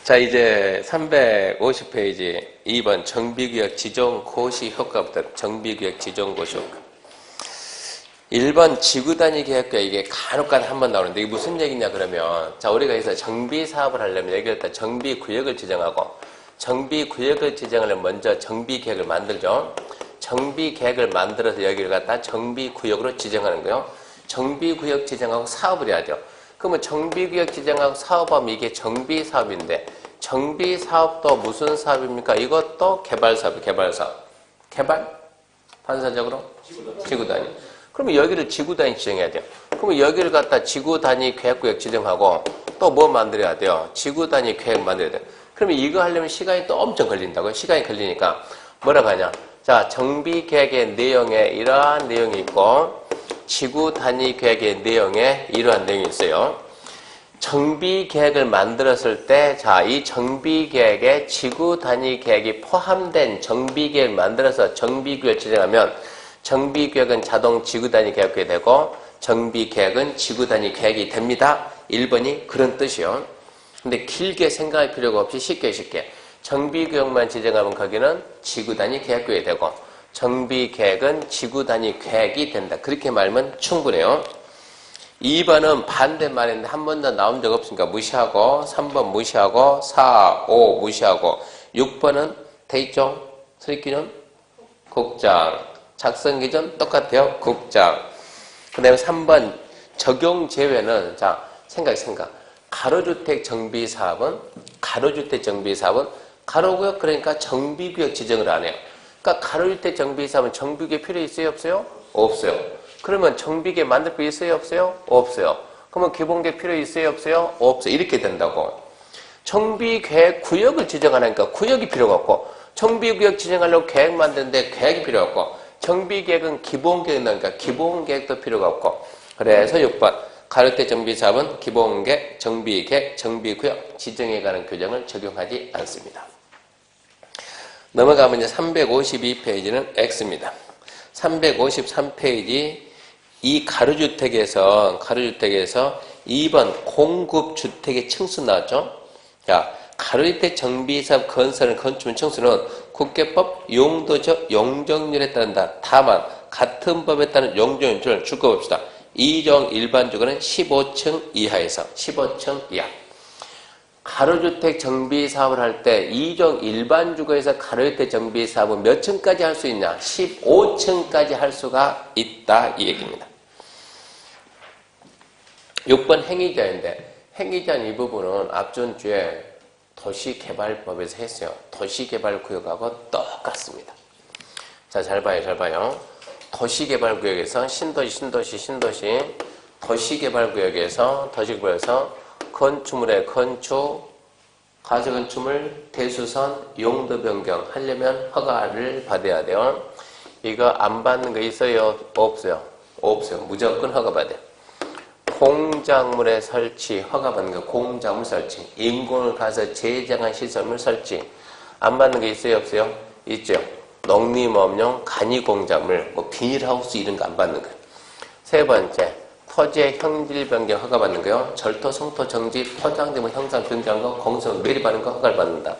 자, 이제 350페이지 2번 정비구역 지정고시 효과부터 정비구역 지정고시 효과. 1번 지구단위 계획과 이게 간혹가다 한번 나오는데 이게 무슨 얘기냐 그러면, 자, 우리가 여기서 정비사업을 하려면 여기를 다 정비구역을 지정하고, 정비구역을 지정하려면 먼저 정비계획을 만들죠. 정비계획을 만들어서 여기를 갖다 정비구역으로 지정하는 거예요. 정비구역 지정하고 사업을 해야죠. 그러면 정비구역 지정하고 사업하면 이게 정비사업인데, 정비사업도 무슨 사업입니까? 이것도 개발사업이에요. 개발사업. 개발? 반사적으로? 지구단위. 그러면 여기를 지구단위 지정해야 돼요. 그러면 여기를 갖다 지구단위 계획구역 지정하고 또 뭐 만들어야 돼요? 지구단위 계획 만들어야 돼요. 그러면 이거 하려면 시간이 또 엄청 걸린다고요. 시간이 걸리니까 뭐라고 하냐? 자, 정비계획의 내용에 이러한 내용이 있고 지구단위 계획의 내용에 이러한 내용이 있어요. 정비계획을 만들었을 때, 자, 이 정비계획에 지구단위 계획이 포함된 정비계획을 만들어서 정비구역을 지정하면 정비구역은 자동 지구단위 계획이 되고 정비계획은 지구단위 계획이 됩니다. 1번이 그런 뜻이요. 근데 길게 생각할 필요가 없이 쉽게 정비구역만 지정하면 거기는 지구단위 계획이 되고 정비계획은 지구단위 계획이 된다. 그렇게 말하면 충분해요. 2번은 반대말인데 한 번도 나온 적 없으니까 무시하고 3번 무시하고 4, 5 무시하고 6번은 돼 있죠? 수립기준? 국장. 작성기준? 똑같아요. 국장. 그 다음에 3번 적용 제외는, 자, 생각. 가로주택 정비사업은 가로구역, 그러니까 정비구역 지정을 안 해요. 그러니까 가로주택 정비사업은 정비구역 필요 있어요? 없어요? 없어요. 그러면 정비계획 만들 거 있어요? 없어요? 없어요. 그러면 기본계획 필요 있어요? 없어요? 없어요. 이렇게 된다고. 정비계획 구역을 지정하니까 구역이 필요가 없고, 정비구역 지정하려고 계획 만드는데 계획이 필요 없고, 정비계획은 기본계획 나니까 기본계획도 필요가 없고. 그래서 6번 가로주택 정비사업은 기본계획, 정비계획, 정비구역 지정에 관한 규정을 적용하지 않습니다. 넘어가면 이제 352페이지는 X입니다. 353페이지 이 가로주택에서 2번 공급주택의 층수 나왔죠? 자, 가로주택 정비사업 건설은 건축물 층수는 국계법 용도적 용적률에 따른다. 다만 같은 법에 따른 용적률을 줄거봅시다. 2종 일반주거는 15층 이하에서 15층 이하. 가로주택 정비사업을 할 때 2종 일반주거에서 가로주택 정비사업은 몇 층까지 할 수 있냐? 15층까지 할 수가 있다, 이 얘기입니다. 6번 행위자인데, 행위자는 이 부분은 앞전 주에 도시개발법에서 했어요. 도시개발구역하고 똑같습니다. 자, 잘 봐요. 도시개발구역에서 신도시 도시개발구역에서 건축물의 건축, 가설건축물, 대수선, 용도 변경 하려면 허가를 받아야 돼요. 이거 안 받는 거 있어요? 없어요? 없어요. 무조건 허가 받아요. 공작물의 설치, 허가 받는 거, 공작물 설치. 인공을 가서 제장한 시설물 설치. 안 받는 거 있어요? 없어요? 있죠. 농림업용 간이공작물, 뭐 비닐하우스 이런 거 안 받는 거예요. 세 번째, 토지의 형질 변경 허가 받는 거요. 절토, 성토, 정지, 포장지, 뭐 형상 변경한 거, 공성 매립하는 거 허가를 받는다.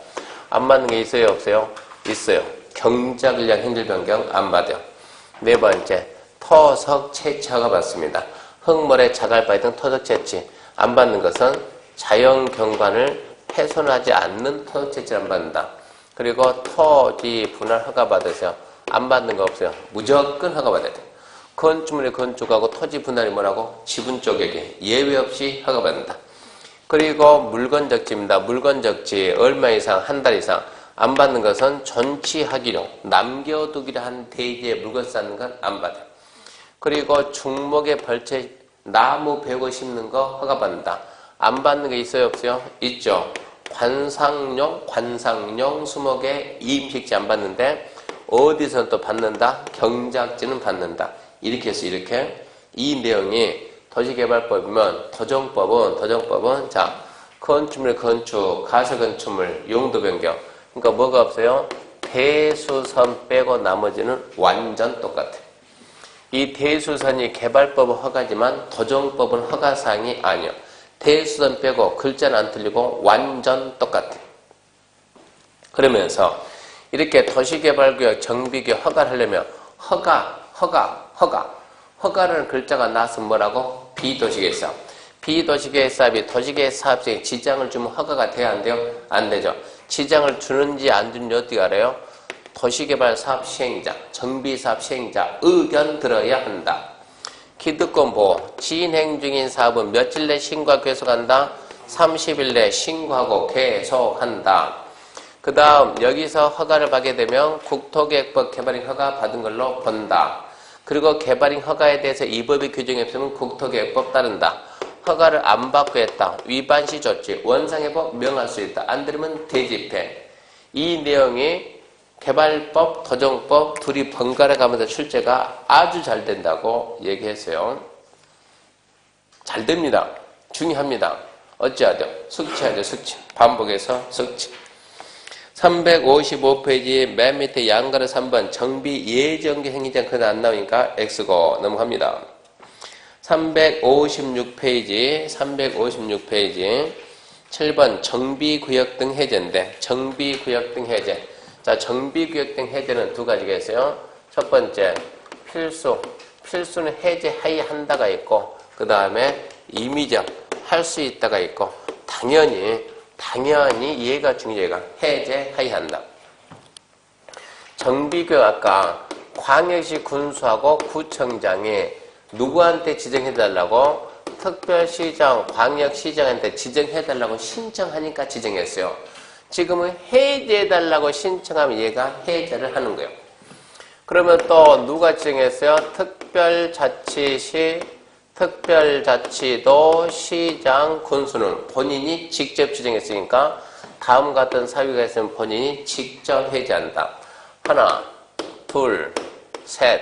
안 받는 게 있어요? 없어요? 있어요. 경작을 위한 형질 변경 안 받아요. 네 번째, 토석 채취 허가 받습니다. 흙모래, 자갈바위 등 토석 채취 안 받는 것은 자연 경관을 훼손하지 않는 토석 채취를 안 받는다. 그리고 토지 분할 허가 받으세요. 안 받는 거 없어요. 무조건 허가 받아야 돼요. 건축물의 건축하고 토지 분할이 뭐라고? 지분 쪼개기. 예외 없이 허가받는다. 그리고 물건적지입니다. 물건적지 얼마 이상, 한 달 이상 안 받는 것은 존치하기로 남겨두기로 한 대지에 물건 쌓는 건 안 받아요. 그리고 중목에 벌채 나무 베고 심는 거 허가받는다. 안 받는 게 있어요? 없어요? 있죠. 관상용 수목에 이임식지 안 받는데 어디서 또 받는다? 경작지는 받는다. 이렇게 해서 이렇게 이 내용이 도시개발법이면 도정법은 자, 건축물 건축, 가설건축물, 용도 변경. 그러니까 뭐가 없어요? 대수선 빼고 나머지는 완전 똑같아요. 이 대수선이 개발법은 허가지만 도정법은 허가사항이 아니요. 대수선 빼고 글자는 안 틀리고 완전 똑같아요. 그러면서 이렇게 도시개발구역 정비구역 허가를 하려면 허가라는 글자가 나왔으면 뭐라고? 비도시계획 사업. 비도시계획 사업이 도시계획 사업장에 지장을 주면 허가가 돼야 안 돼요? 안 되죠. 지장을 주는지 안 주는지 어떻게 알아요? 도시개발 사업 시행자, 정비사업 시행자 의견 들어야 한다. 기득권 보호, 진행 중인 사업은 며칠 내 신고하고 계속한다? 30일 내 신고하고 계속한다. 그 다음 여기서 허가를 받게 되면 국토계획법 개발인 허가 받은 걸로 본다. 그리고 개발인 허가에 대해서 이 법이 규정이 없으면 국토계획법 따른다. 허가를 안 받고 했다. 위반시 조치, 원상회복 명할 수 있다. 안 들으면 대집행. 이 내용이 개발법, 도정법 둘이 번갈아 가면서 출제가 아주 잘 된다고 얘기했어요. 잘 됩니다. 중요합니다. 어찌해야 돼요? 숙지하죠, 숙지. 반복해서 숙지. 355페이지 맨 밑에 양가로 3번 정비 예정기 행위장 그거 안 나오니까 X고 넘어갑니다. 356페이지 7번 정비구역 등 해제인데 정비구역 등 해제. 자, 정비구역 등 해제는 두 가지가 있어요. 첫 번째 필수는 해제해야 한다가 있고 그 다음에 임의적 할 수 있다가 있고 당연히 얘가 중요해가 해제해야 한다. 정비구역 아까 광역시 군수하고 구청장이 누구한테 지정해달라고? 특별시장, 광역시장한테 지정해달라고 신청하니까 지정했어요. 지금은 해제해달라고 신청하면 얘가 해제를 하는 거예요. 그러면 또 누가 지정했어요? 특별자치도, 시장, 군수는 본인이 직접 지정했으니까 다음 같은 사유가 있으면 본인이 직접 해제한다. 하나, 둘, 셋,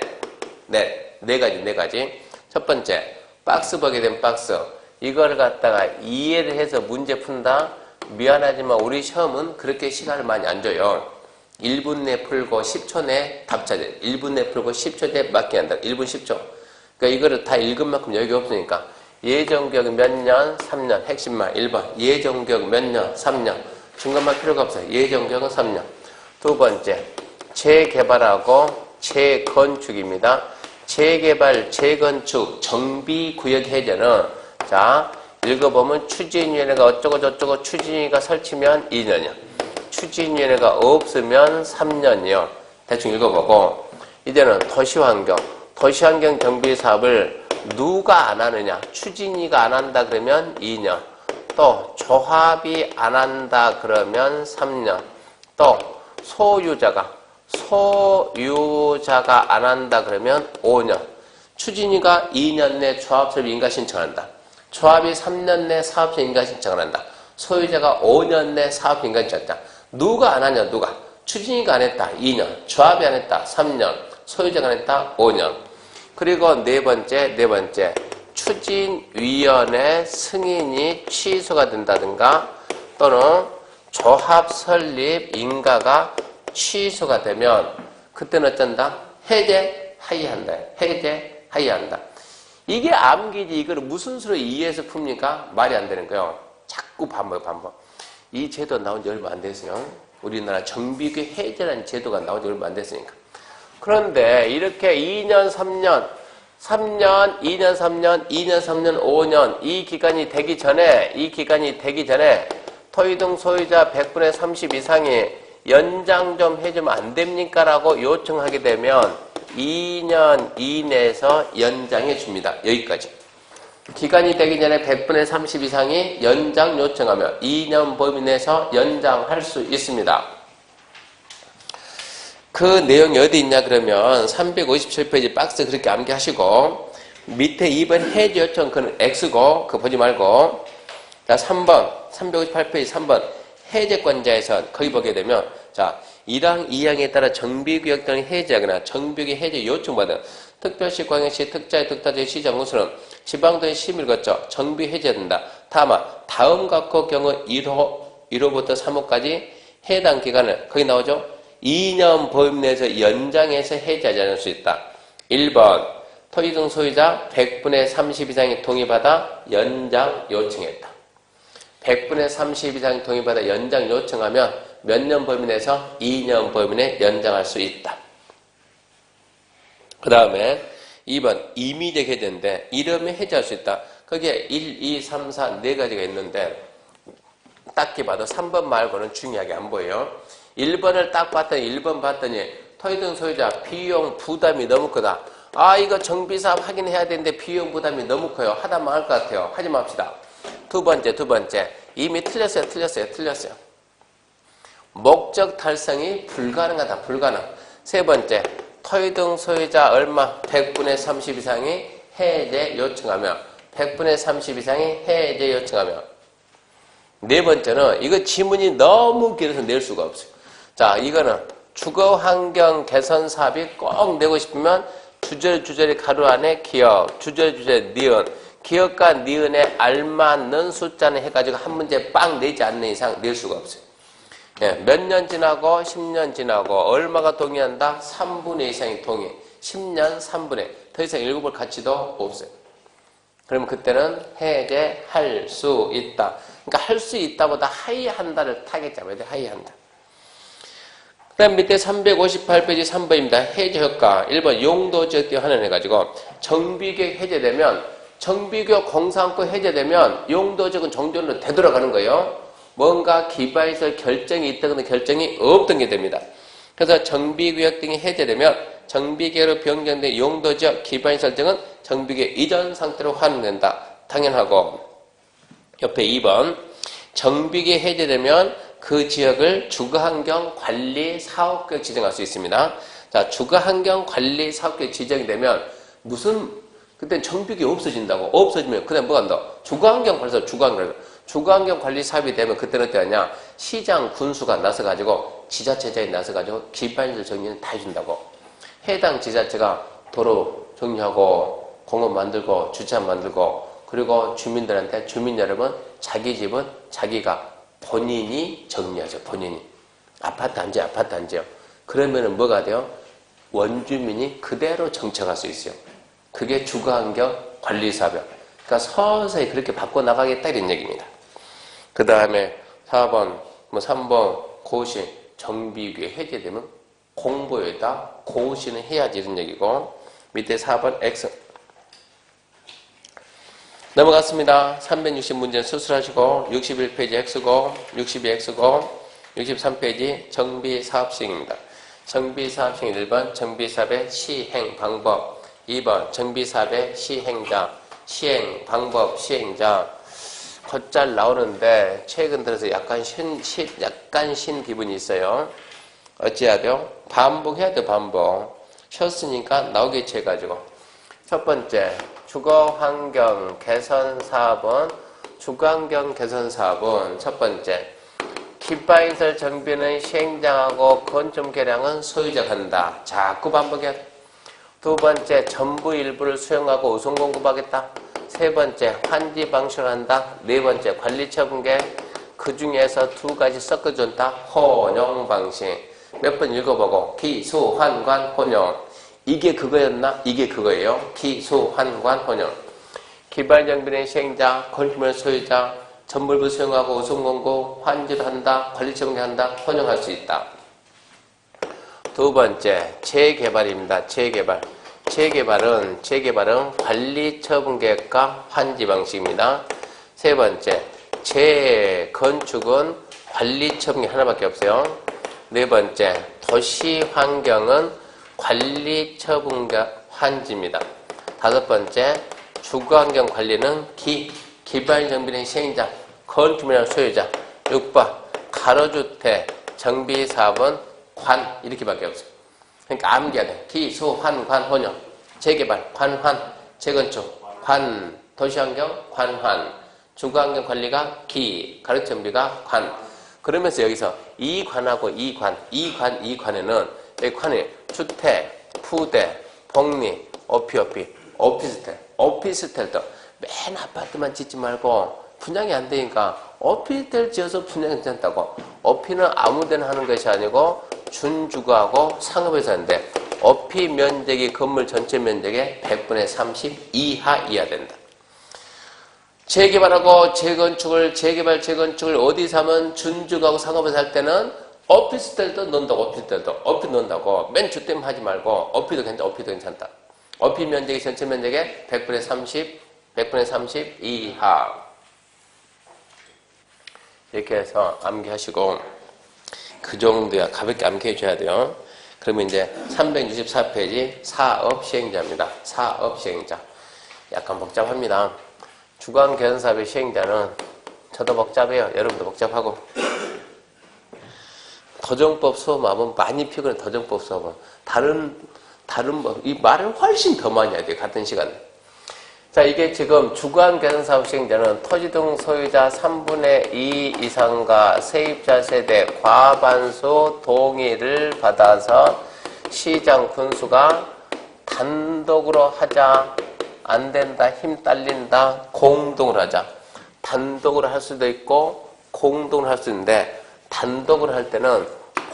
넷. 네 가지. 첫 번째, 박스 보게 된 박스. 이걸 갖다가 이해를 해서 문제 푼다? 미안하지만 우리 시험은 그렇게 시간을 많이 안 줘요. 1분 내 풀고 10초 내 답 찾아. 1분 내 풀고 10초 내 맞게 한다. 1분 10초. 그러니까 이거를 다 읽은 만큼 여기 없으니까. 예정기억 몇 년? 3년. 핵심만 1번. 예정기억 몇 년? 3년. 중간만 필요가 없어요. 예정기억은 3년. 두 번째, 재개발하고 재건축입니다. 재개발, 재건축, 정비구역 해제는 자 읽어보면 추진위원회가 어쩌고저쩌고 추진위가 설치면 2년이요. 추진위원회가 없으면 3년이요. 대충 읽어보고 이제는 도시환경 정비 사업을 누가 안 하느냐. 추진위가 안 한다 그러면 2년. 또 조합이 안 한다 그러면 3년. 또 소유자가 안 한다 그러면 5년. 추진위가 2년 내 조합설립 인가 신청한다. 조합이 3년 내 사업체 인가 신청을 한다. 소유자가 5년 내 사업 인가 신청한다. 누가 안 하냐? 누가? 추진위가 안 했다. 2년. 조합이 안 했다. 3년. 소유자가 안 했다. 5년. 그리고 네 번째. 추진위원회 승인이 취소가 된다든가 또는 조합 설립 인가가 취소가 되면 그때는 어쩐다? 해제해야 한다. 이게 암기지 이걸 무슨 수로 이해해서 풉니까? 말이 안 되는 거예요. 자꾸 반복. 이 제도 나온 지 얼마 안 됐어요. 우리나라 정비구역 해제라는 제도가 나온 지 얼마 안 됐으니까. 그런데 이렇게 2년, 3년, 2년, 3년, 5년 이 기간이 되기 전에 토의등 소유자 100분의 30 이상이 연장 좀 해주면 안 됩니까? 라고 요청하게 되면 2년 이내에서 연장해 줍니다. 여기까지. 기간이 되기 전에 100분의 30 이상이 연장 요청하면 2년 범위 내에서 연장할 수 있습니다. 그 내용이 어디 있냐 그러면 357페이지 박스 그렇게 암기하시고 밑에 2번 해지 요청 그건 X고 그거 보지 말고 자 3번 358페이지 3번 해제권자에서 거기 보게 되면 자 1항 2항에 따라 정비구역 등을 해제하거나 정비구역 해제 요청받은 특별시 광역시 특자의 특타지의 시장 군수는 지방도의 심의를 거쳐 정비 해제된다. 다만 다음 각호 경우 1호부터 3호까지 해당 기간을 거기 나오죠. 2년 범위 내에서 연장해서 해제하지 않을 수 있다. 1번 토지 등 소유자 100분의 30 이상이 동의받아 연장 요청했다. 100분의 30 이상이 동의받아 연장 요청하면 몇 년 범위 내에서 2년 범위 내에 연장할 수 있다. 그 다음에 2번 임의적 해제인데 이러면 해제할 수 있다. 거기에 1, 2, 3, 4 네 가지가 있는데 딱히 봐도 3번 말고는 중요하게 안 보여요. 1번을 딱 봤더니 1번 봤더니 토지 등 소유자 비용 부담이 너무 크다. 아 이거 정비사업 확인해야 되는데 비용 부담이 너무 커요. 하다 망할 것 같아요. 하지 맙시다. 두 번째 이미 틀렸어요. 목적 달성이 불가능하다. 불가능. 세 번째 토지 등 소유자 얼마 100분의 30 이상이 해제 요청하며 100분의 30 이상이 해제 요청하며 네 번째는 이거 지문이 너무 길어서 낼 수가 없어요. 자 이거는 주거환경 개선 사업이 꼭 내고 싶으면 주절주절이 가로 안에 기업 주절주절 니은 기업과 니은에 알맞는 숫자는 해가지고 한 문제 빵 내지 않는 이상 낼 수가 없어요. 예, 몇 년 지나고 10년 지나고 얼마가 동의한다? 3분의 이상이 동의. 10년 3분의 더 이상 읽어볼 가치도 없어요. 그러면 그때는 해제할 수 있다. 그러니까 할 수 있다보다 하이한다를 타겟 잡아야 돼. 하이한다. 그 다음 밑에 358페이지 3번입니다. 해제 효과. 1번 용도지역 대 환원해가지고 정비계획 해제되면 정비교육 공사항권 해제되면 용도지역은 정전으로 되돌아가는 거예요. 뭔가 기반시설 결정이 있다거나 결정이 없던 게 됩니다. 그래서 정비구역 등이 해제되면 정비계획으로 변경된 용도지역 기반시설 등은 정비계획 이전 상태로 환원된다. 당연하고 옆에 2번 정비계획 해제되면 그 지역을 주거환경관리사업구역 지정할 수 있습니다. 자, 주거환경관리사업구역 지정이 되면 그때는 정비계획이 없어진다고. 없어지면 그다음 뭐가 한다? 주거환경관리사업, 주거환경관리사업이 되면 그때는 어떻게 하냐? 시장, 군수가 나서가지고 지자체장이 나서가지고 기반시설 정리는 다 해준다고. 해당 지자체가 도로 정리하고 공원 만들고 주차장 만들고 그리고 주민들한테 주민 여러분 자기 집은 자기가 본인이 정리하죠. 본인이. 아파트 단지요. 그러면은 뭐가 돼요? 원주민이 그대로 정착할 수 있어요. 그게 주거환경관리사업이요. 그러니까 서서히 그렇게 바꿔나가겠다 이런 얘기입니다. 그 다음에 4번, 3번 고시 정비계획 해제되면 공보에다 고시는 해야지 이런 얘기고 밑에 4번 X 넘어갔습니다. 360 문제 수술하시고 61페이지 X고 62X고 63페이지 정비사업시행입니다. 정비사업시행 1번 정비사업의 시행 방법 2번 정비사업의 시행자 시행 방법 시행자 곧잘 나오는데 최근 들어서 약간 신 기분이 있어요. 어찌해야 돼요? 반복해야 돼요. 반복. 쉬었으니까 나오겠지 해가지고 첫 번째 주거환경 개선사업은 첫 번째 기반시설 정비는 시행장하고 건축 개량은 소유자가 한다. 자꾸 반복해야 돼. 두 번째 전부 일부를 수용하고 우선 공급하겠다. 세 번째 환지 방식을 한다. 네 번째 관리 처분계 그 중에서 두 가지 섞어준다. 혼용 방식. 몇 번 읽어보고 기수 환관 혼용. 이게 그거였나? 이게 그거예요. 기수 환관 혼용. 기반 정비는 시행자, 건축물 소유자, 전물부 수용하고 우선 공급, 환지를 한다. 관리 처분계 한다. 혼용할 수 있다. 두 번째 재개발입니다. 재개발은 관리 처분 계획과 환지 방식입니다. 세 번째 재건축은 관리 처분 계획 하나밖에 없어요. 네 번째 도시 환경은 관리 처분 계획 환지입니다. 다섯 번째 주거환경 관리는 기반 정비는 시행자, 건축물이나 소유자. 6번 가로주택 정비 사업은 관 이렇게밖에 없어요. 그러니까 암기해야 돼. 기수 환관 혼용. 재개발 관환 재건축 관 도시환경 관환 주거환경 관리가 가로정비가 관. 그러면서 여기서 이 관하고 이 관에는 이 관이 주택, 부대, 복리, 오피스텔도 맨 아파트만 짓지 말고 분양이 안 되니까 오피스텔 지어서 분양이 괜찮다고. 오피는 아무 데나 하는 것이 아니고 준주거하고 상업에서 하는데 어피 면적이 건물 전체 면적의 100분의 30 이하여야 된다. 재개발하고 재건축을 어디서 하면 준주가고 상업에서 할 때는 오피스텔도 넣는다고, 어피 넣는다고. 맨 주댐 하지 말고, 어피도 괜찮다. 어피 면적이 전체 면적의 100분의 30 이하. 이렇게 해서 암기하시고, 그 정도야 가볍게 암기해줘야 돼요. 그러면 이제 364페이지 사업시행자입니다. 사업시행자. 약간 복잡합니다. 주간개선사업의 시행자는 저도 복잡해요. 여러분도 복잡하고. 도정법 수업하면 많이 피곤해. 도정법 수업은 다른 이 말을 훨씬 더 많이 해야 돼요. 같은 시간에. 자, 이게 지금 주간개선사업 시행자는 토지 등 소유자 3분의 2 이상과 세입자 세대 과반수 동의를 받아서 시장 군수가 단독으로 하자, 안 된다, 힘 딸린다, 공동으로 하자. 단독으로 할 수도 있고 공동으로 할 수 있는데, 단독으로 할 때는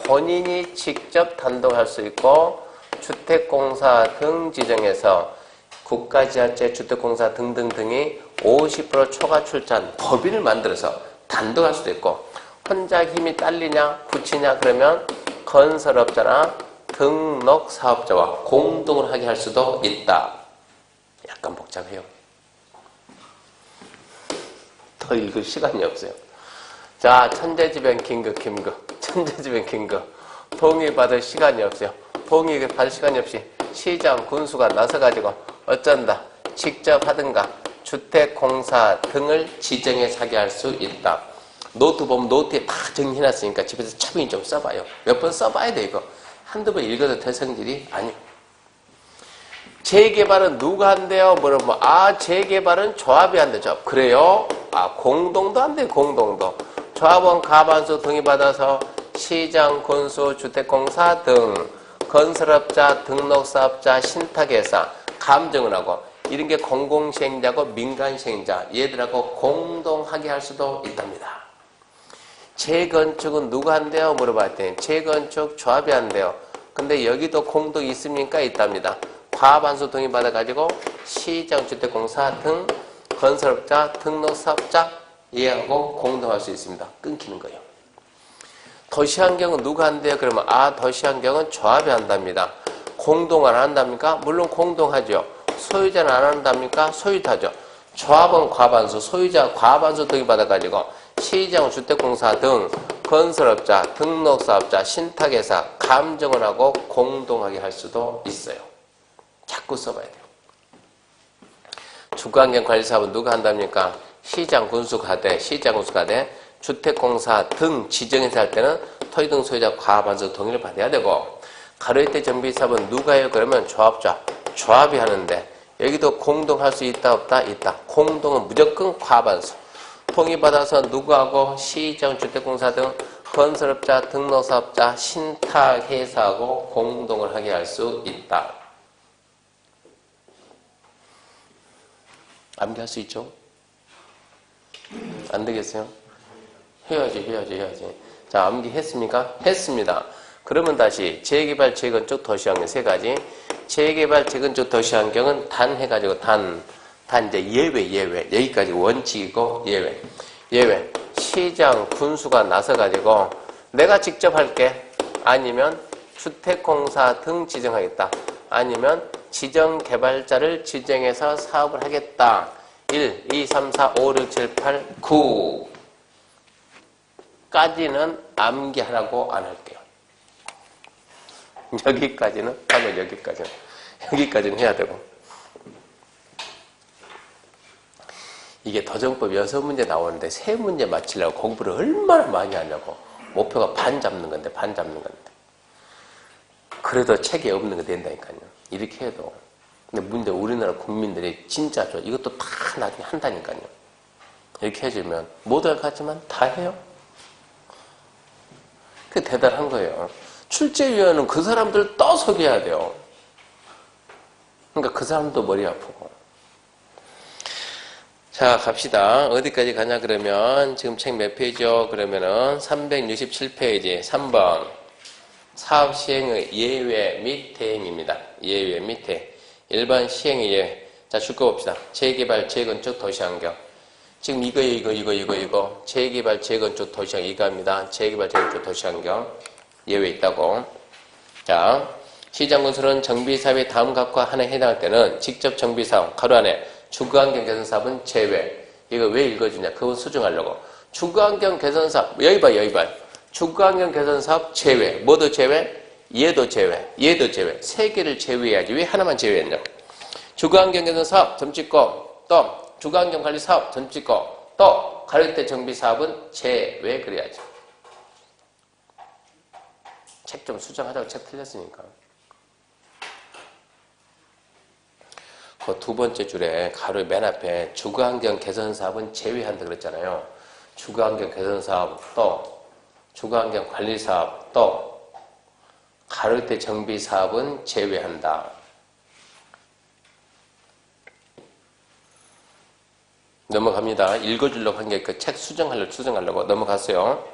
본인이 직접 단독할 수 있고, 주택공사 등 지정해서 국가지자체, 주택공사 등등등이 50% 초과 출자한 법인을 만들어서 단독할 수도 있고, 혼자 힘이 딸리냐 붙이냐 그러면 건설업자나 등록사업자와 공동으로 하게 할 수도 있다. 약간 복잡해요. 더 읽을 시간이 없어요. 자, 천재지변 긴급. 천재지변 긴급. 동의받을 시간이 없어요. 동의받을 시간이 없이 시장 군수가 나서가지고 어쩐다, 직접 하든가 주택공사 등을 지정해서 하게 할 수 있다. 노트 보면 노트에 다 정리해놨으니까 집에서 차분히 좀 써봐요. 몇 번 써봐야 돼. 이거 한두 번 읽어도 될 성질이 아니에요. 재개발은 누가 한대요? 물어보면, 재개발은 조합이 한대죠. 그래요? 공동도 한대요. 공동도. 조합원 과반수 동의받아서 시장, 군수, 주택공사 등 건설업자, 등록사업자, 신탁회사, 감정을 하고, 이런 게 공공시행자고 민간시행자, 얘들하고 공동하게 할 수도 있답니다. 재건축은 누가 한대요? 물어봤더니 재건축 조합이 한대요. 근데 여기도 공동이 있습니까? 있답니다. 과반수 동의받아가지고 시장, 주택공사 등 건설업자, 등록사업자 얘하고 공동할 수 있습니다. 끊기는 거예요. 도시환경은 누가 한대요? 그러면 도시환경은 조합이 한답니다. 공동 안 한답니까? 물론 공동하죠. 소유자는 안 한답니까? 소유도 하죠. 조합은 과반수, 소유자 과반수 동의받아가지고 시장, 주택공사 등 건설업자, 등록사업자, 신탁회사, 감정원하고 공동하게 할 수도 있어요. 자꾸 써봐야 돼요. 주거환경관리사업은 누가 한답니까? 시장, 군수가 돼, 주택공사 등 지정해서 할 때는 토지 등 소유자 과반수 동의를 받아야 되고, 가로혜택 정비사업은 누가 해요? 그러면 조합이 하는데, 여기도 공동할 수 있다 없다? 있다. 공동은 무조건 과반수. 동의받아서 누구하고? 시장, 주택공사 등 건설업자, 등록사업자, 신탁회사하고 공동을 하게 할 수 있다. 암기할 수 있죠? 안 되겠어요? 해야지. 자, 암기했습니까? 했습니다. 그러면 다시 재개발, 재건축, 도시환경 세 가지. 재개발, 재건축, 도시환경은 단 해가지고 단 이제 예외. 여기까지 원칙이고 예외. 시장, 군수가 나서가지고 내가 직접 할게. 아니면 주택공사 등 지정하겠다. 아니면 지정개발자를 지정해서 사업을 하겠다. 1, 2, 3, 4, 5, 6, 7, 8, 9 까지는 암기하라고 안 할게요. 여기까지는 하면 여기까지는 해야 되고, 이게 도정법 6문제 나오는데 3문제 맞추려고 공부를 얼마나 많이 하냐고. 목표가 반 잡는 건데. 그래도 책에 없는 거 된다니까요. 이렇게 해도. 근데 문제 우리나라 국민들이 진짜 좋아. 이것도 다 나중에 한다니까요. 이렇게 해주면 못할 것 같지만 다 해요. 그게 대단한 거예요. 출제위원은 그 사람들 또 속여야 돼요. 그러니까 그 사람도 머리 아프고. 자, 갑시다. 어디까지 가냐 그러면 지금 책 몇 페이지요? 그러면은 367페이지 3번. 사업 시행의 예외 및 대행입니다. 예외 및 대행. 1번 시행의 예외. 자, 줄 거 봅시다. 재개발, 재건축, 도시환경. 지금 이거. 재개발, 재건축, 도시환경 이거입니다. 재개발, 재건축, 도시환경. 예외 있다고. 자, 시장건설은 정비사업의 다음 각과 하나에 해당할 때는 직접 정비사업, 가로 안에 주거환경 개선사업은 제외. 이거 왜 읽어주냐? 그거 수정하려고. 주거환경 개선사업, 여기 봐. 주거환경 개선사업 제외. 뭐도 제외? 얘도 제외. 얘도 제외. 세 개를 제외해야지. 왜 하나만 제외했냐? 주거환경 개선사업 점 찍고, 또 주거환경 관리사업 점 찍고, 또 가로대 정비사업은 제외 그래야지. 책 좀 수정하자고. 책 틀렸으니까. 그 두 번째 줄에 가로 맨 앞에 주거환경 개선사업은 제외한다 그랬잖아요. 주거환경 개선사업, 또 주거환경 관리사업, 또 가로대 정비사업은 제외한다. 넘어갑니다. 읽어주려고 한 게 그 책 수정하려고 넘어갔어요.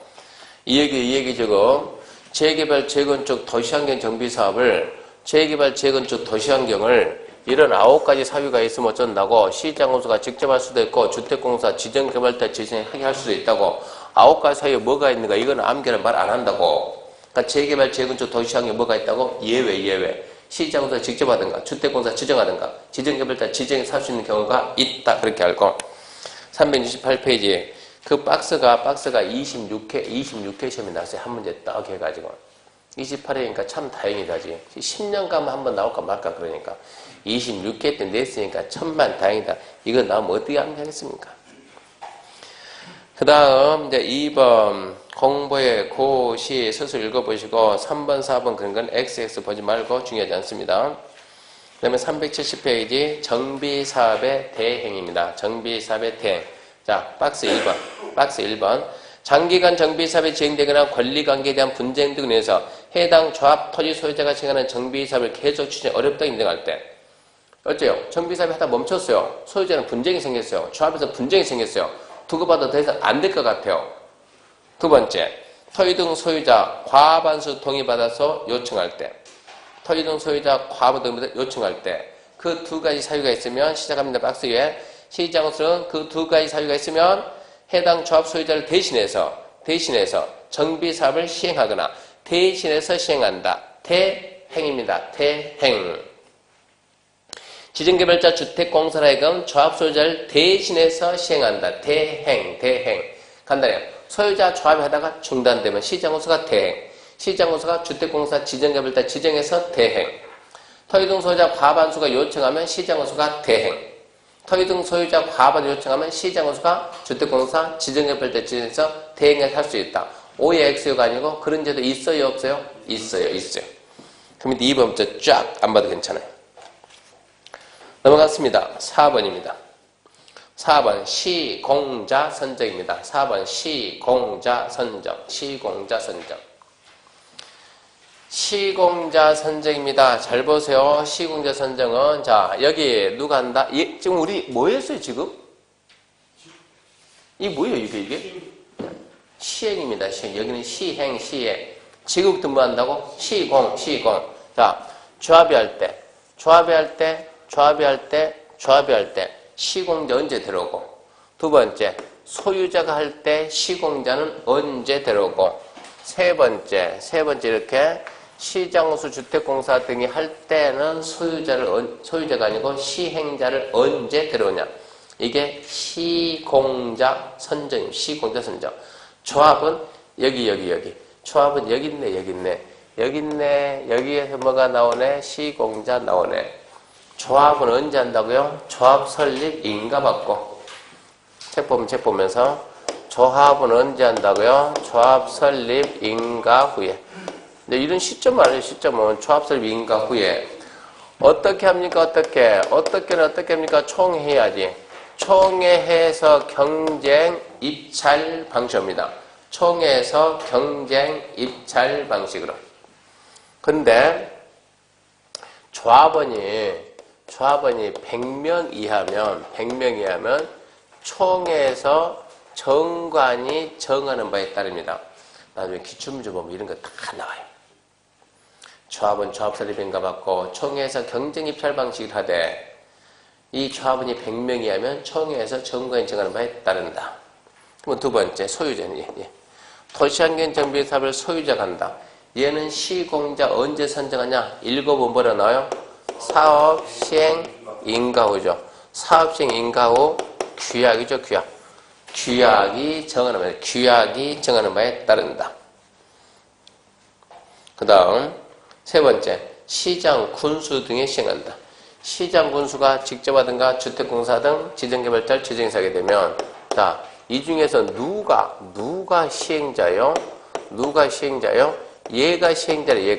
이 얘기 저거 재개발, 재건축, 도시환경 정비사업을 재개발, 재건축, 도시환경을 이런 9가지 사유가 있으면 어쩐다고 시장공사가 직접 할 수도 있고 주택공사, 지정개발자 지정하게 할 수도 있다고 9가지 사유에 뭐가 있는가 이건 암기를 말 안 한다고. 그러니까 재개발, 재건축, 도시환경 뭐가 있다고? 예외. 시장공사 직접 하든가 주택공사 지정하든가 지정개발자 지정해서 할 수 있는 경우가 있다. 그렇게 알고 368페이지 그 박스가 26회 시험이 나왔어요. 한 문제 딱 해가지고 28회니까 참 다행이다지. 10년 가면 한번 나올까 말까 그러니까 26회 때 냈으니까 천만 다행이다. 이거 나오면 어떻게 하겠습니까? 그 다음 이제 2번 공부의 고시 스스로 읽어보시고 3번 4번 그런 건 XX 보지 말고 중요하지 않습니다. 그 다음에 370페이지 정비사업의 대행입니다. 정비사업의 대행. 자, 박스 1번. 장기간 정비사업이 진행되거나 권리관계에 대한 분쟁 등으로 인해서 해당 조합 토지 소유자가 진행하는 정비사업을 계속 추진해 어렵다 인정할 때 어째요? 정비사업이 하다 멈췄어요. 소유자는 분쟁이 생겼어요. 조합에서 분쟁이 생겼어요. 두고 봐도 더 이상 안 될 것 같아요. 두 번째, 토지 등 소유자 과반수 동의받아서 요청할 때 토지 등 소유자 과반수 요청할 때 그 두 가지 사유가 있으면 시작합니다. 박스 위에 시장으로서는 그 두 가지 사유가 있으면 해당 조합 소유자를 대신해서 정비사업을 시행하거나 대신해서 시행한다. 대행입니다. 대행. 지정개발자 주택공사라 하여금 조합 소유자를 대신해서 시행한다. 대행. 간단해요. 소유자 조합이 하다가 중단되면 시장공사가 대행. 시장공사가 주택공사 지정개발자 지정해서 대행. 토지 등 소유자 과반수가 요청하면 시장공사가 대행. 토지 등 소유자 과반수 요청하면 시장공사가 주택공사 지정개발자 지정해서 대행해서 할 수 있다. 오해 X요가 아니고 그런 제도 있어요 없어요? 있어요. 그럼 2번부터 쫙 안 봐도 괜찮아요. 넘어갔습니다. 4번입니다. 4번 시공자 선정입니다. 4번 시공자 선정. 시공자 선정입니다. 잘 보세요. 시공자 선정은 자 여기 누가 한다? 지금 우리 뭐 했어요 지금? 이게 뭐예요 이게? 시행입니다. 시행. 여기는 시행. 지금부터 뭐 한다고? 시공. 자 조합이 할 때 시공자 언제 들어오고 두 번째 소유자가 할 때 시공자는 언제 들어오고 세 번째 이렇게 시장수 주택공사 등이 할 때는 소유자가 아니고 시행자를 언제 들어오냐 이게 시공자 선정입니다. 시공자 선정. 조합은 여기. 조합은 여기 있네. 여기에서 뭐가 나오네? 시공자 나오네. 조합은 언제 한다고요? 조합 설립 인가 받고. 책 보면서 조합은 언제 한다고요? 조합 설립 인가 후에. 근데 이런 시점 아니에요. 시점은 조합 설립 인가 후에. 어떻게 합니까? 어떻게는 어떻게 합니까? 총회해야지. 총회해서 경쟁 입찰 방식입니다. 총회에서 경쟁 입찰 방식으로. 근데 조합원이 100명 이하면 총회에서 정관이 정하는 바에 따릅니다. 나중에 기출문제 보면 이런 거 다 나와요. 조합은 조합설립인가 받고 총회에서 경쟁 입찰 방식을 하되 이 조합원이 100명이 하면 총회에서 정관이 정하는 바에 따른다. 그럼 두 번째 소유자는 도시환경 정비 사업을 소유자가 한다. 얘는 시공자 언제 선정하냐? 1급은 뭐라 나와요? 사업 시행 인가후죠. 사업 시행 인가후 규약이죠. 규약. 규약이 정하는 바에 따른다. 그 다음 세 번째 시장 군수 등에 시행한다. 시장 군수가 직접 하든가 주택공사 등 지정개발자를 지정하게 되면 자, 이 중에서 누가 시행자요? 누가 시행자요? 얘가 시행자래.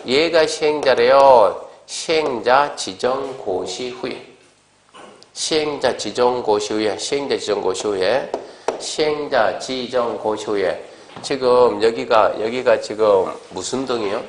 얘가 시행자래요. 시행자 지정 고시 후에 시행자 지정 고시 후에 지금 여기가 지금 무슨 동이요?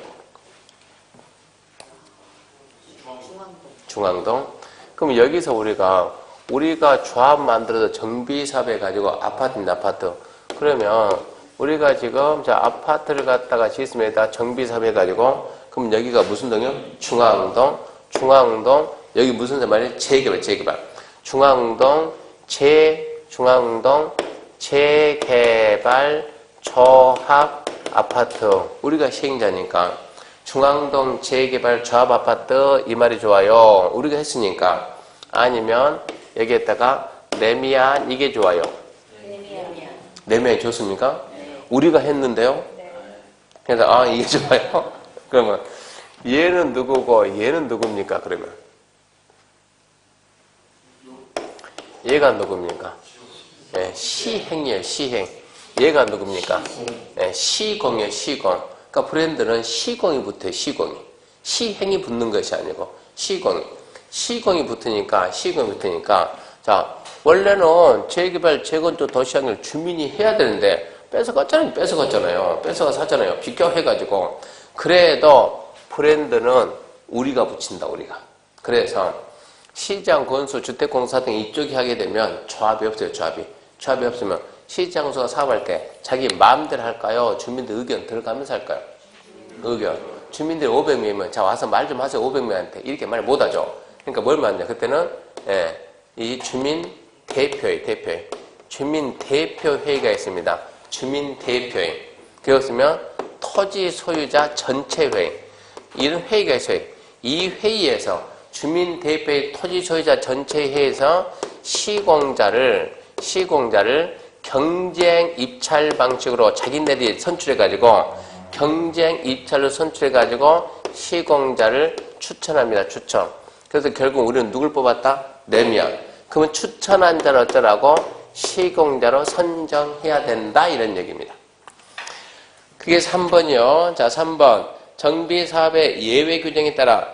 중앙동. 그럼 여기서 우리가 조합 만들어서 정비사업해 가지고 아파트. 그러면 우리가 지금 아파트를 갖다가 짓습니다. 정비사업 해 가지고 그럼 여기가 무슨 동이요? 중앙동. 여기 무슨 말이에요? 재개발. 중앙동 재개발 조합 아파트. 우리가 시행자니까 중앙동 재개발 조합 아파트 이 말이 좋아요. 우리가 했으니까. 아니면 여기에다가 레미안 이게 좋아요. 레미안이 좋습니까? 네. 우리가 했는데요. 네. 그래서 이게 좋아요. 그러면 얘는 누구고 얘는 누굽니까? 그러면 얘가 누굽니까? 네, 시행이에요. 시행. 얘가 누굽니까? 네, 시공이에요. 시공. 그러니까 브랜드는 시공이 붙어요. 시행이 붙는 것이 아니고 시공이 붙으니까 자, 원래는 재개발 재건축 도시환경 주민이 해야 되는데 뺏어갔잖아요. 뺏어가잖아요. 비교해가지고. 그래도 브랜드는 우리가 붙인다. 우리가. 그래서 시장 건수 주택공사 등 이쪽이 하게 되면 조합이 없어요. 조합이 없으면 시장소가 사업할 때 자기 마음대로 할까요? 주민들 의견 들어가면서 할까요? 의견. 주민들이 500명이면 자 와서 말 좀 하세요. 500명한테 이렇게 말 못하죠. 그러니까 뭘 말하냐? 그때는 이 주민 대표회. 주민 대표회의가 있습니다. 주민 대표회. 그렇으면 토지 소유자 전체 회의. 이런 회의가 있어요. 이 회의에서 주민 대표회 토지 소유자 전체 회의에서 시공자를 경쟁 입찰 방식으로 자기네들이 선출해가지고 경쟁 입찰로 선출해가지고 시공자를 추천합니다. 추천. 그래서 결국 우리는 누굴 뽑았다? 레미안. 그러면 추천한 자를 어쩌라고? 시공자로 선정해야 된다. 이런 얘기입니다. 그게 3번이요. 자, 3번. 정비사업의 예외 규정에 따라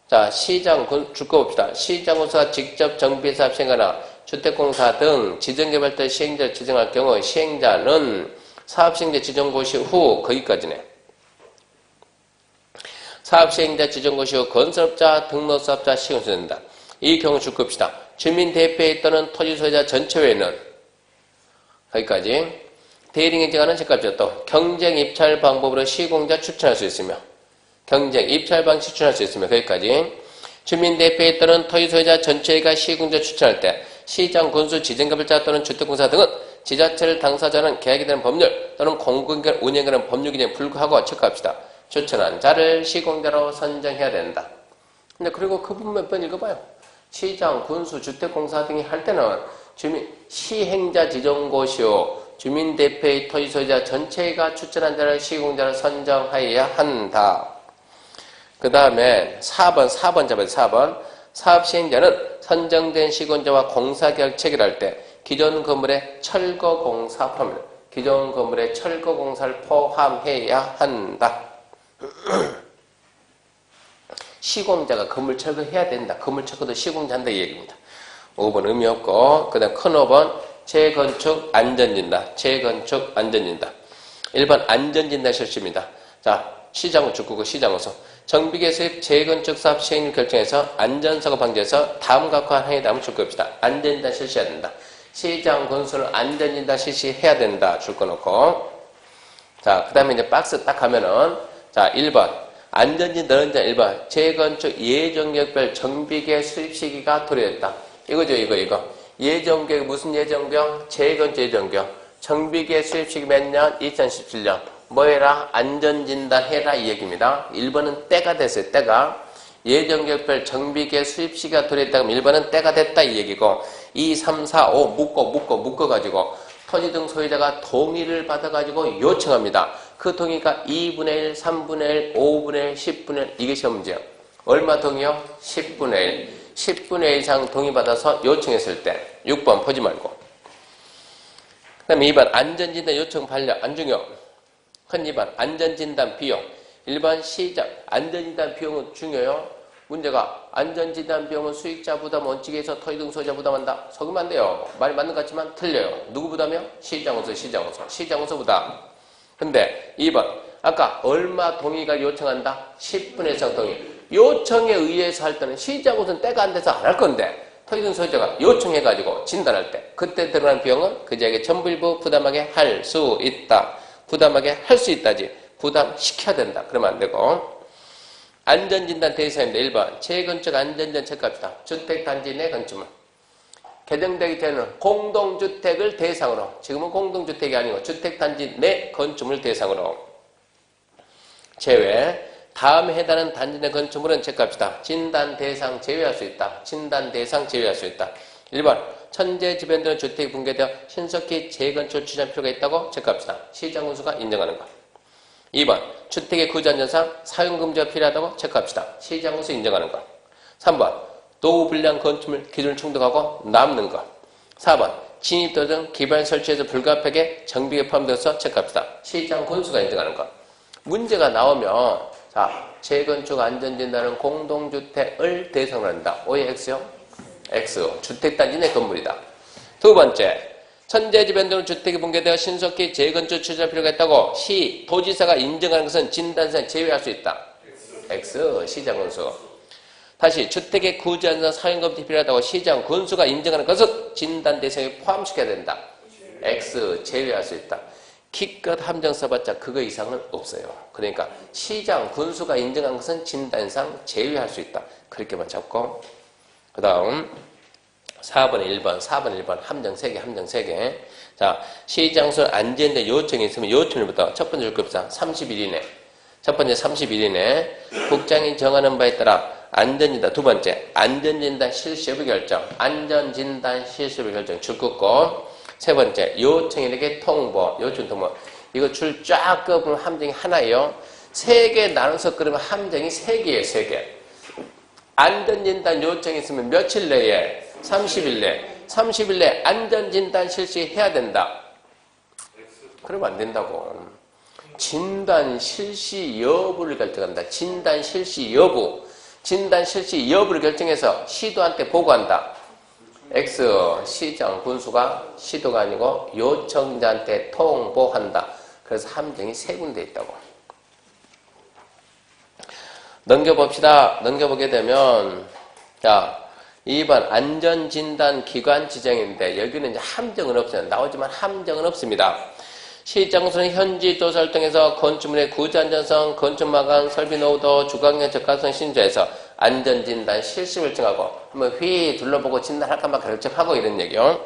자, 줄거 봅시다. 시장공사가 직접 정비사업 시행하거나 주택공사 등 지정개발자 시행자를 지정할 경우 시행자는 사업시행자 지정고시 후 거기까지네. 사업시행자 지정고시 후 건설업자 등록사업자 시행을 된다. 이 경우 줄거 봅시다. 주민대표회 또는 토지소유자 전체회의는 거기까지 대리행정하는 책값이죠. 또 경쟁 입찰 방법으로 시공자 추천할 수 있으며 경쟁 입찰 방식 추천할 수 있으며 거기까지 주민대표회 또는 토지소유자 전체가 시공자 추천할 때 시장 군수 지정개발자 또는 주택공사 등은 지자체를 당사자는 계약에 대한 법률 또는 공공기관 운영에 대한 법률 규정에 불구하고 체크합시다. 추천한 자를 시공자로 선정해야 된다. 근데 그리고 그 부분 몇 번 읽어봐요. 시장, 군수, 주택공사 등이 할 때는 시행자 지정고시오 주민대표의 토지소유자 전체가 추천한 자를 시공자로 선정하여야 한다. 그 다음에 4번 잡아요. 4번. 사업시행자는 선정된 시공자와 공사계약 체결할 때 기존 건물의 철거공사 포함, 기존 건물의 철거공사를 포함해야 한다. 시공자가 건물 철거해야 된다. 건물 철거도 시공자 한다 이 얘기입니다. 5번 의미 없고 그 다음 큰 5번 재건축 안전진단. 1번 안전진단 실시입니다. 자, 시장은 죽고 시장으로서 정비계획 재건축 사업 시행률 결정해서 안전사고 방지해서 다음과 같은 항에 담을 줄 겁니다. 안전진단 실시해야 된다. 시장 건설을 안전진단 실시해야 된다. 줄 거 놓고. 자, 그 다음에 이제 박스 딱 하면은 자, 1번. 안전진단 1번 재건축 예정계획별 정비계획 수립 시기가 도래했다. 이거죠, 이거. 예정계획 무슨 예정경? 재건축 예정경. 정비계획 수립 시기 몇 년? 2017년. 뭐 해라? 안전진단 해라 이 얘기입니다. 1번은 때가 됐어요, 때가. 예정계획별 정비계획 수립 시기가 도래했다 그러면 1번은 때가 됐다 이 얘기고 2, 3, 4, 5 묶어가지고 토지등 소유자가 동의를 받아가지고 요청합니다. 그 동의가 2분의 1, 3분의 1, 5분의 1, 10분의 1 이게 시험 문제예요. 얼마 동의요? 10분의 1. 10분의 1 이상 동의받아서 요청했을 때 6번 보지 말고 그 다음에 2번 안전진단 요청 반려 안 중요. 큰 2번 안전진단 비용 1번 시작 안전진단 비용은 중요해요. 문제가 안전진단 비용은 수익자 부담 원칙에서 토지등 소유자 부담한다. 속으면 안 돼요. 말이 맞는 것 같지만 틀려요. 누구 부담이요? 시장으로서 부담. 근데 2번 아까 얼마 동의가 요청한다? 10분의 1 이상 동의. 요청에 의해서 할 때는 시장으로서는 때가 안 돼서 안 할 건데 토지등 소유자가 요청해가지고 진단할 때 그때 들어가는 비용은 그자에게 전부 일부 부담하게 할 수 있다. 부담하게 할 수 있다지. 부담시켜야 된다. 그러면 안 되고 안전진단 대상인데 1번 재건축 안전진단 체크합시다. 주택단지 내 건축물 개정되기 전에는 공동주택을 대상으로 지금은 공동주택이 아니고 주택단지 내 건축물 대상으로 제외 다음에 해당하는 단지 내 건축물은 체크합시다. 진단 대상 제외할 수 있다. 진단 대상 제외할 수 있다. 1번 천재 지변되는 주택이 붕괴되어 신속히 재건축을 추진할 필요가 있다고 체크합시다. 시장군수가 인정하는 것. 2번 주택의 구조안전상 사용금지가 필요하다고 체크합시다. 시장군수 인정하는 것. 3번 노후불량 건축물 기준을 충족하고 남는 것. 4번 진입도 등 기반 설치에서 불가피하게 정비에 포함되어서 체크합시다. 시장군수가 인정하는 것. 문제가 나오면 자 재건축 안전진단은 공동주택을 대상으로 한다. O의 X요? X. 주택단지 내 건물이다. 두 번째 천재지변되는 주택이 붕괴되어 신속히 재건축 추진할 필요가 있다고 도지사가 인정하는 것은 진단상 제외할 수 있다. X. 시장군수. 다시 주택의 구조안전 사용검토가 필요하다고 시장군수가 인정하는 것은 진단 대상에 포함시켜야 된다. X. 제외할 수 있다. 기껏 함정 써봤자 그거 이상은 없어요. 그러니까 시장군수가 인정한 것은 진단상 제외할 수 있다. 그렇게만 잡고 그 다음 4번에 1번, 4번 1번 함정 3개. 자, 시장소 안전대 요청이 있으면 요청일부터 첫 번째 줄급상 30일 이내. 첫 번째 30일 이내 국장이 정하는 바에 따라 안전진단 두 번째 안전진단 실시 여부 결정. 안전진단 실시 여부 결정 줄 긋고 세 번째 요청인에게 통보. 요청 통보. 이거 줄 쫙 끄면 함정이 하나예요. 3개 나눠서 끄면 함정이 3개예요. 3개. 안전진단 요청이 있으면 며칠 내에 30일 내. 30일 내 안전진단 실시해야 된다. 그러면 안 된다고. 진단 실시 여부를 결정한다. 진단 실시 여부. 진단 실시 여부를 결정해서 시도한테 보고한다. X. 시장 군수가 시도가 아니고 요청자한테 통보한다. 그래서 함정이 3군데 있다고. 넘겨봅시다. 넘겨보게 되면 자 2번 안전진단 기관 지정인데 여기는 이제 함정은 없어요. 나오지만 함정은 없습니다. 시장소는 현지 조사를 통해서 건축물의 구조안전성, 건축마감, 설비 노후도, 주거환경 적합성 신조에서 안전진단 실시 결정하고 한번 휘 둘러보고 진단할까 말까 결정하고 이런 얘기요.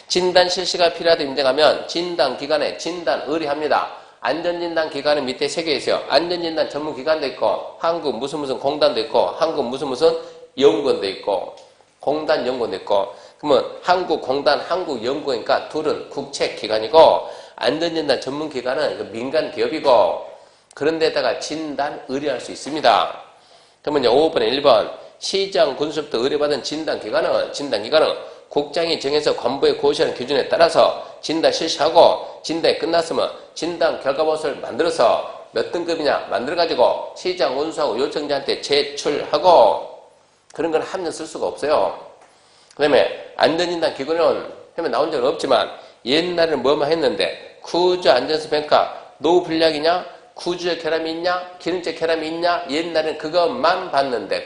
진단 실시가 필요하다 인정하면 진단기관에 진단 의뢰합니다. 안전진단 기관은 밑에 3개 있어요. 안전진단 전문기관도 있고 한국 무슨 공단도 있고 한국 무슨 연구원도 있고 공단 연구원도 있고 그러면 한국 공단 한국 연구원이니까 둘은 국책기관이고 안전진단 전문기관은 민간 기업이고 그런 데다가 진단 의뢰할 수 있습니다. 그러면 이제 5번에 1번 시장 군수부터 의뢰받은 진단기관은 국장이 정해서 관부에 고시하는 기준에 따라서 진단 실시하고 진단이 끝났으면 진단 결과보고서를 만들어서 몇 등급이냐 만들어가지고 시장 운수하고 요청자한테 제출하고 그런 건 함정 쓸 수가 없어요. 그 다음에 안전진단 기구는 해면 나온 적은 없지만 옛날에는 뭐만 했는데 구조 안전성 평가 노후 불량이냐 구조적 결함이 있냐 기능적 결함이 있냐 옛날에는 그것만 봤는데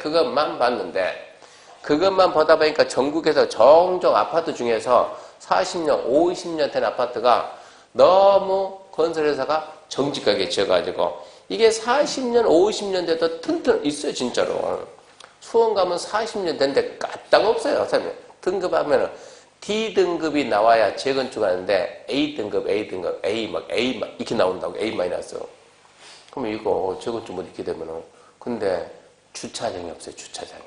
그것만 보다 보니까 전국에서 종종 아파트 중에서 40년 50년 된 아파트가 너무 건설회사가 정직하게 지어가지고 이게 40년, 50년 돼도 튼튼 있어요, 진짜로. 수원 가면 40년 된데 까딱 없어요, 사장님. 등급하면은 D등급이 나와야 재건축하는데 A등급, A등급, A 막 이렇게 나온다고. A 마이너스. 그럼 이거 재건축 못 있게 되면은. 근데 주차장이 없어요, 주차장이.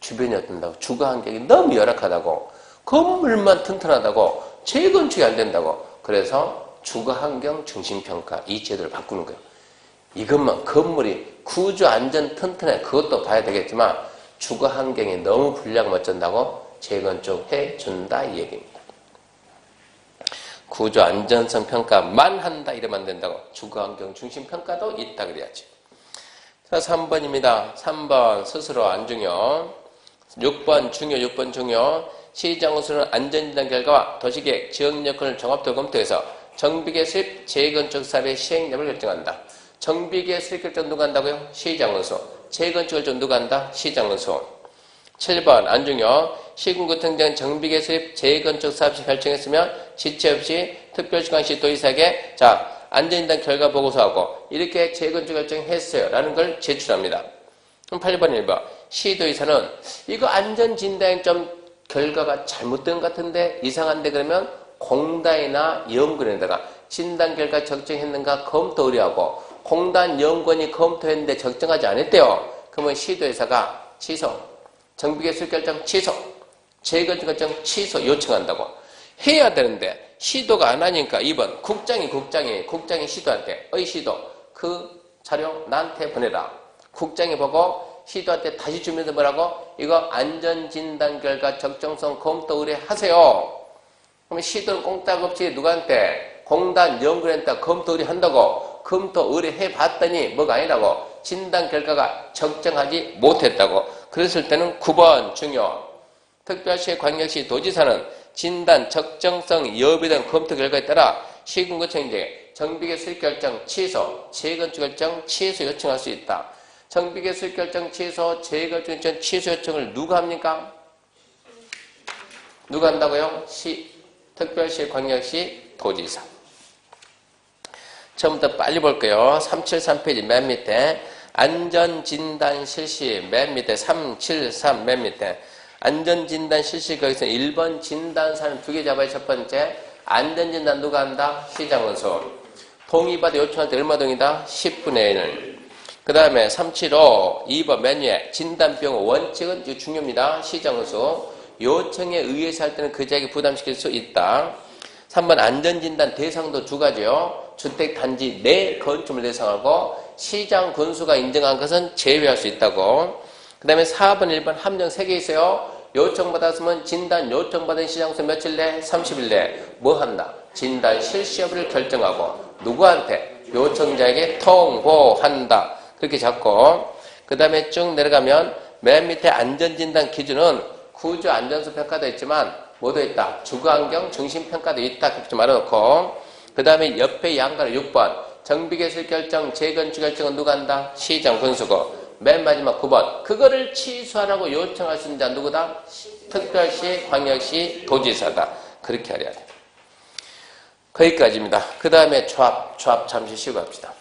주변이 어떤다고? 주거 환경이 너무 열악하다고. 건물만 튼튼하다고. 재건축이 안 된다고. 그래서 주거 환경 중심평가 이 제도를 바꾸는 거예요. 이것만 건물이 구조 안전 튼튼해 그것도 봐야 되겠지만 주거 환경이 너무 불리하고 어쩐다고 재건축 해준다 이 얘기입니다. 구조 안전성 평가만 한다 이러면 안 된다고. 주거 환경 중심 평가도 있다 그래야지. 자 3번입니다. 3번 스스로 안 중요. 6번 중요 6번 중요. 시장으로서는 안전진단 결과와 도시계획 지역 여건을 종합적으로 검토해서 정비계 수립 재건축 사업의 시행 여부를 결정한다. 정비계 수립 결정 누가 한다고요? 시장으로서. 재건축 결정 누가 한다? 시장으로서. 7번 안중요. 시군구청장 정비계 수립 재건축 사업시 결정했으면 지체 없이 특별시관시 도의사에게 자 안전진단 결과 보고서하고 이렇게 재건축 결정했어요 라는 걸 제출합니다. 그럼 8번 1번 시도의사는 이거 안전진단 좀 결과가 잘못된 것 같은데 이상한데 그러면 공단이나 연구원에다가 진단 결과 적정했는가 검토 의뢰하고 공단 연구원이 검토했는데 적정하지 않았대요. 그러면 시도회사가 취소, 정비계 수립 결정 취소, 재건축 결정 취소 요청한다고. 해야 되는데 시도가 안 하니까 2번 국장이 시도한테 어이 시도 그 자료 나한테 보내라. 국장이 보고 시도한테 다시 주면서 뭐라고? 이거 안전진단 결과 적정성 검토 의뢰하세요. 그러면 시도는 꼼짝없이 누구한테? 공단 연구원한테 검토 의뢰한다고. 검토 의뢰해봤더니 뭐가 아니라고. 진단 결과가 적정하지 못했다고. 그랬을 때는 9번 중요. 특별시, 광역시, 도지사는 진단 적정성 여부에 대한 검토 결과에 따라 시군구청장에게 정비계 수립 결정 취소, 재건축 결정 취소 요청할 수 있다. 정비계 수립 결정 취소, 재건축 결정 취소 요청을 누가 합니까? 누가 한다고요? 특별시, 광역시, 도지사. 처음부터 빨리 볼게요. 373페이지 맨 밑에 안전진단 실시 맨 밑에 373 맨 밑에 안전진단 실시 거기서 1번 진단사는 2개 잡아요. 첫 번째 안전진단 누가 한다? 시장원수. 동의받아 요청할 때 얼마 동의다? 10분의 1. 그 다음에 375 2번 맨 위에 진단비용 원칙은 이거 중요합니다. 시장원수. 요청에 의해서 할 때는 그 자에게 부담시킬 수 있다. 3번 안전진단 대상도 2가지요. 주택단지 내 건축물 대상하고 시장 군수가 인정한 것은 제외할 수 있다고. 그 다음에 4번 1번 함정 3개 있어요. 요청받았으면 진단 요청받은 시장수 며칠 내? 30일 내. 뭐 한다? 진단 실시 여부를 결정하고 누구한테? 요청자에게 통보한다. 그렇게 잡고 그 다음에 쭉 내려가면 맨 밑에 안전진단 기준은 구조 안전성 평가도 있지만 뭐도 있다? 주거환경 중심평가도 있다. 그렇게 말해놓고 그 다음에 옆에 양가로 6번 정비계술 결정, 재건축 결정은 누가 한다? 시장 군수고 맨 마지막 9번 그거를 취소하라고 요청할 수 있는 자 누구다? 특별시, 광역시, 도지사다. 그렇게 하려야 돼. 거기까지입니다. 그 다음에 조합 잠시 쉬고 합시다.